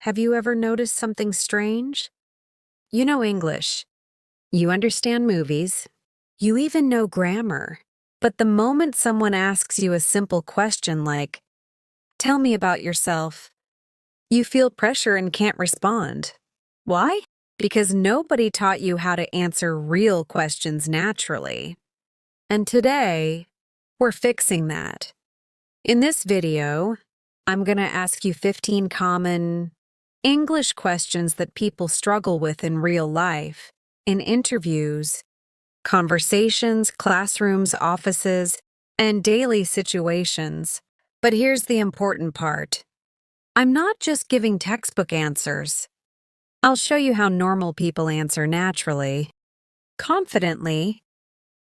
Have you ever noticed something strange? You know English. You understand movies. You even know grammar. But the moment someone asks you a simple question like, "Tell me about yourself," you feel pressure and can't respond. Why? Because nobody taught you how to answer real questions naturally. And today, we're fixing that. In this video, I'm going to ask you 15 common English questions that people struggle with in real life, in interviews, conversations, classrooms, offices, and daily situations. But here's the important part. I'm not just giving textbook answers. I'll show you how normal people answer naturally, confidently,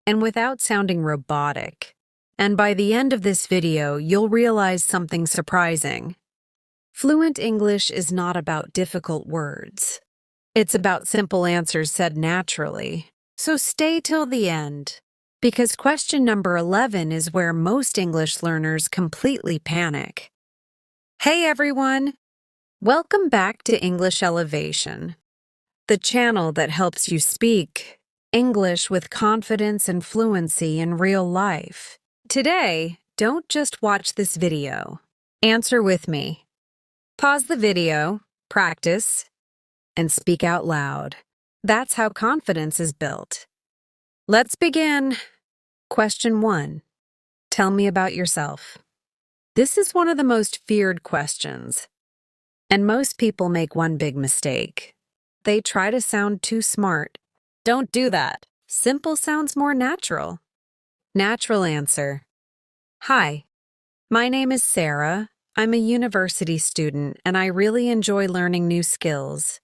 and without sounding robotic. And by the end of this video, you'll realize something surprising. Fluent English is not about difficult words. It's about simple answers said naturally. So stay till the end, because question number 11 is where most English learners completely panic. Hey everyone! Welcome back to English Elevation, the channel that helps you speak English with confidence and fluency in real life. Today, don't just watch this video. Answer with me. Pause the video, practice, and speak out loud. That's how confidence is built. Let's begin. Question 1. Tell me about yourself. This is one of the most feared questions. And most people make one big mistake. They try to sound too smart. Don't do that. Simple sounds more natural. Natural answer. Hi, my name is Sarah. I'm a university student, and I really enjoy learning new skills,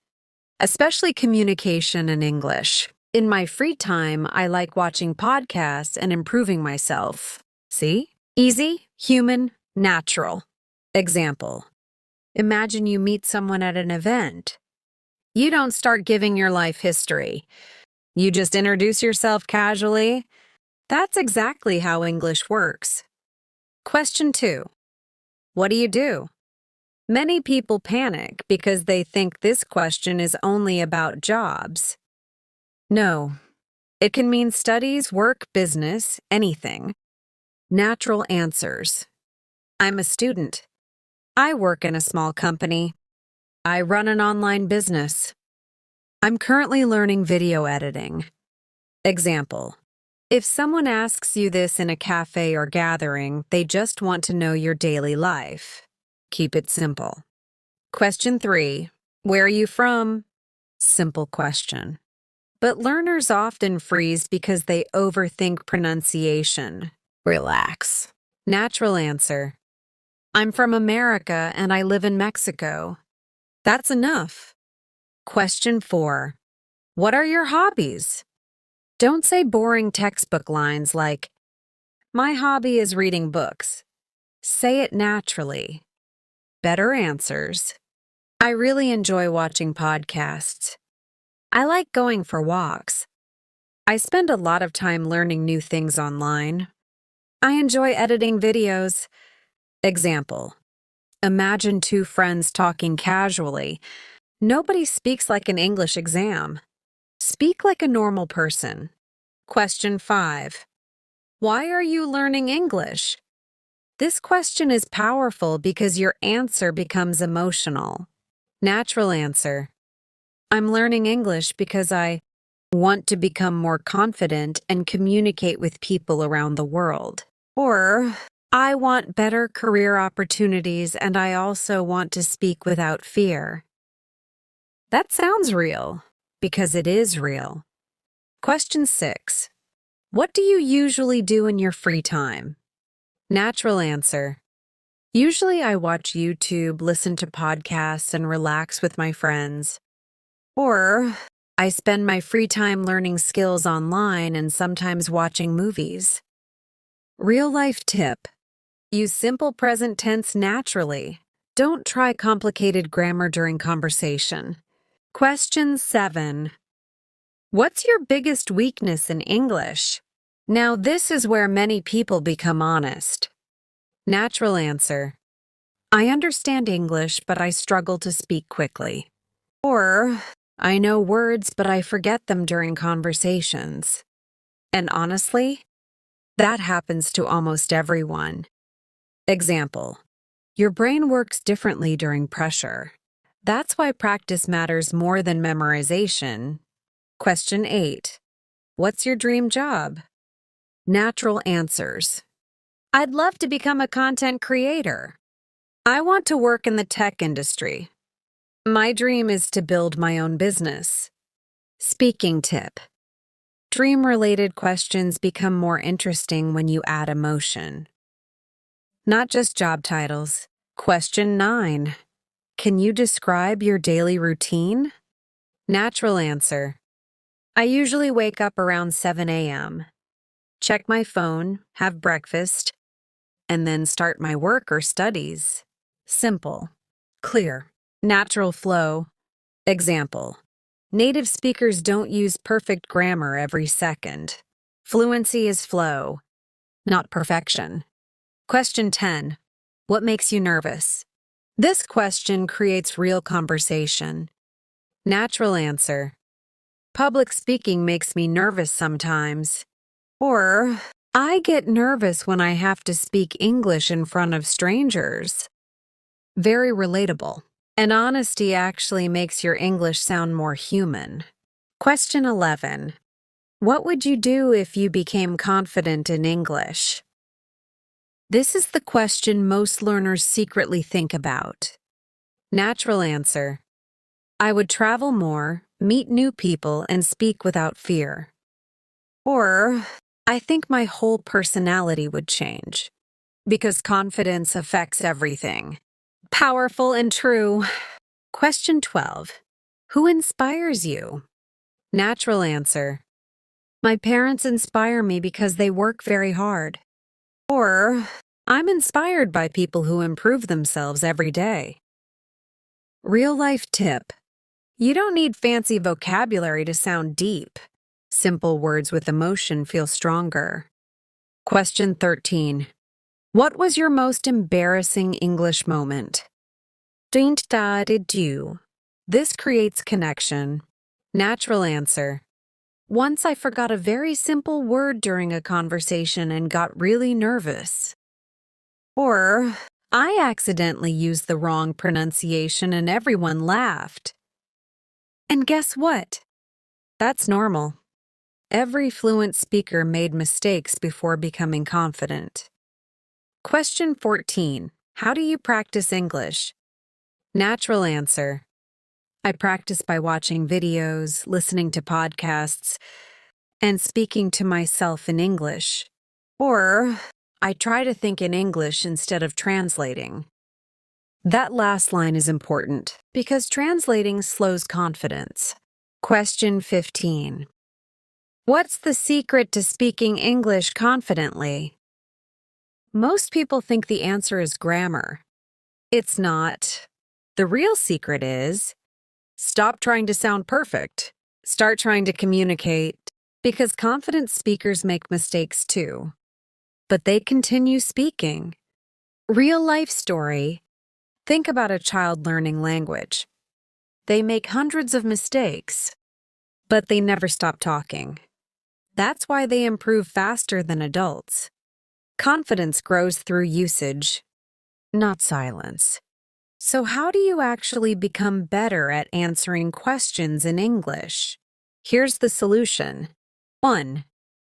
especially communication and English. In my free time, I like watching podcasts and improving myself. See? Easy, human, natural. Example. Imagine you meet someone at an event. You don't start giving your life history. You just introduce yourself casually. That's exactly how English works. Question 2. What do you do? Many people panic because they think this question is only about jobs. No, it can mean studies, work, business, anything. Natural answers. I'm a student. I work in a small company. I run an online business. I'm currently learning video editing. Example. If someone asks you this in a cafe or gathering, they just want to know your daily life. Keep it simple. Question 3. Where are you from? Simple question. But learners often freeze because they overthink pronunciation. Relax. Natural answer. I'm from America and I live in Mexico. That's enough. Question 4. What are your hobbies? Don't say boring textbook lines like, "My hobby is reading books." Say it naturally. Better answers. I really enjoy watching podcasts. I like going for walks. I spend a lot of time learning new things online. I enjoy editing videos. Example. Imagine two friends talking casually. Nobody speaks like an English exam. Speak like a normal person. Question 5. Why are you learning English? This question is powerful because your answer becomes emotional. Natural answer. I'm learning English because I want to become more confident and communicate with people around the world. Or, I want better career opportunities and I also want to speak without fear. That sounds real, because it is real. Question 6. What do you usually do in your free time? Natural answer. Usually I watch YouTube, listen to podcasts, and relax with my friends. Or, I spend my free time learning skills online and sometimes watching movies. Real life tip. Use simple present tense naturally. Don't try complicated grammar during conversation. Question 7. What's your biggest weakness in English? Now this is where many people become honest. Natural answer. I understand English, but I struggle to speak quickly. Or, I know words, but I forget them during conversations. And honestly, that happens to almost everyone. Example: your brain works differently during pressure. That's why practice matters more than memorization. Question 8. What's your dream job? Natural answers. I'd love to become a content creator. I want to work in the tech industry. My dream is to build my own business. Speaking tip. Dream-related questions become more interesting when you add emotion. Not just job titles. Question 9. Can you describe your daily routine? Natural answer. I usually wake up around 7 a.m., check my phone, have breakfast, and then start my work or studies. Simple. Clear. Natural flow. Example: native speakers don't use perfect grammar every second. Fluency is flow, not perfection. Question 10. What makes you nervous? This question creates real conversation. Natural answer. Public speaking makes me nervous sometimes. Or, I get nervous when I have to speak English in front of strangers. Very relatable. And honesty actually makes your English sound more human. Question 11. What would you do if you became confident in English? This is the question most learners secretly think about. Natural answer. I would travel more, meet new people, and speak without fear. Or, I think my whole personality would change. Because confidence affects everything. Powerful and true. Question 12. Who inspires you? Natural answer. My parents inspire me because they work very hard. Or, I'm inspired by people who improve themselves every day. Real-life tip. You don't need fancy vocabulary to sound deep. Simple words with emotion feel stronger. Question 13. What was your most embarrassing English moment? Didn't did you. This creates connection. Natural answer. Once I forgot a very simple word during a conversation and got really nervous. Or, I accidentally used the wrong pronunciation and everyone laughed. And guess what? That's normal. Every fluent speaker made mistakes before becoming confident. Question 14. How do you practice English? Natural answer. I practice by watching videos, listening to podcasts, and speaking to myself in English. Or, I try to think in English instead of translating. That last line is important because translating slows confidence. Question 15. What's the secret to speaking English confidently? Most people think the answer is grammar. It's not. The real secret is stop trying to sound perfect. Start trying to communicate, because confident speakers make mistakes too. But they continue speaking. Real life story. Think about a child learning language. They make hundreds of mistakes, but they never stop talking. That's why they improve faster than adults. Confidence grows through usage, not silence. So how do you actually become better at answering questions in English? Here's the solution. 1.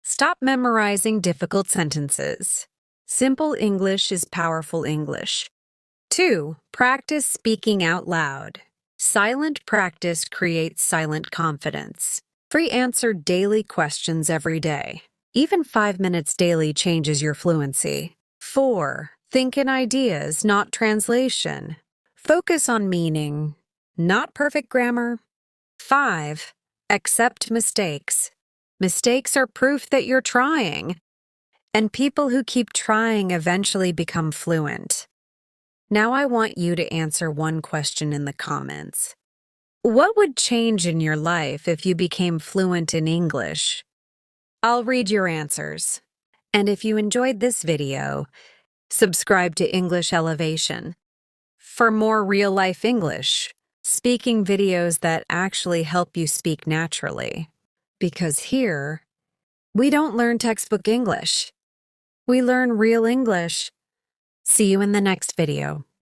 Stop memorizing difficult sentences. Simple English is powerful English. 2. Practice speaking out loud. Silent practice creates silent confidence. 3. Answer daily questions every day. Even 5 minutes daily changes your fluency. 4. Think in ideas, not translation. Focus on meaning, not perfect grammar. 5. Accept mistakes. Mistakes are proof that you're trying. And people who keep trying eventually become fluent. Now I want you to answer one question in the comments. What would change in your life if you became fluent in English? I'll read your answers. And if you enjoyed this video, subscribe to English Elevation. for more real-life English, speaking videos that actually help you speak naturally. Because here, we don't learn textbook English. We learn real English. See you in the next video.